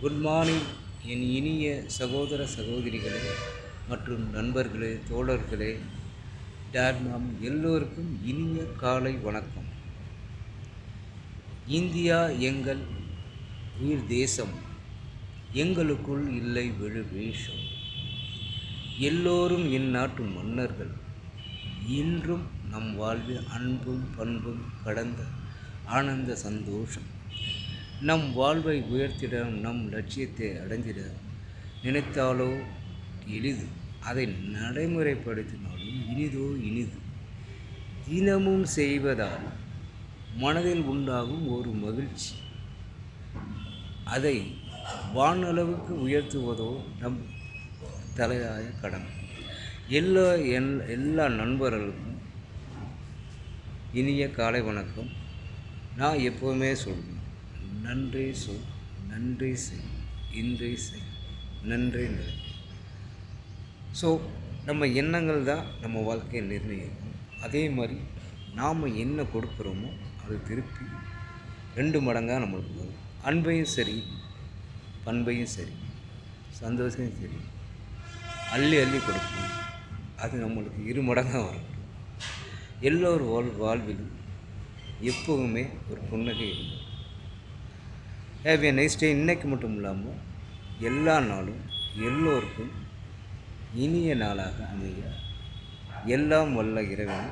Good morning என் இனிய சகோதர சகோதரிகளே மற்றும் நண்பர்களே, தோழர்களே, நாம் எல்லோருக்கும் இனிய காலை வணக்கம். இந்தியா எங்கள் உயிர் தேசம், எங்களுக்குள் இல்லை வெறு வேஷம். எல்லோரும் என் நாட்டு மன்னர்கள், இன்றும் நம் வாழ்வில் அன்பும் பண்பும் கடந்த ஆனந்த சந்தோஷம். நம் வாழ்வை உயர்த்திட, நம் லட்சியத்தை அடைந்திட நினைத்தாலோ எளிது, அதை நடைமுறைப்படுத்தினாலும் இனிதோ இனிது. தினமும் செய்வதால் மனதில் உண்டாகும் ஒரு மகிழ்ச்சி, அதை வானளவுக்கு உயர்த்துவதோ நம் தலையாய கடமை. எல்லா நண்பர்களுக்கும் இனிய காலை வணக்கம். நான் எப்போவுமே சொல்வேன், நன்றி சொல், நன்றி செய், இன்றி செய், நன்றி நிலை. ஸோ நம்ம எண்ணங்கள் தான் நம்ம வாழ்க்கையை நிர்ணயிக்கும். அதே மாதிரி நாம் என்ன கொடுக்குறோமோ அது திருப்பி 2 மடங்காக நம்மளுக்கு வரும். அன்பையும் சரி, பண்பையும் சரி, சந்தோஷமும் சரி, அள்ளி அள்ளி கொடுக்கும். அது நம்மளுக்கு 2 மடங்காக வரும். எல்லோர் வாழ்விலும் எப்போவுமே ஒரு புன்னகை இருக்கும். Have a nice day. இன்றைக்கு மட்டும் இல்லாமல் எல்லா நாளும் எல்லோருக்கும் இனிய நாளாக அமைய எல்லாம் வல்ல இறைவனை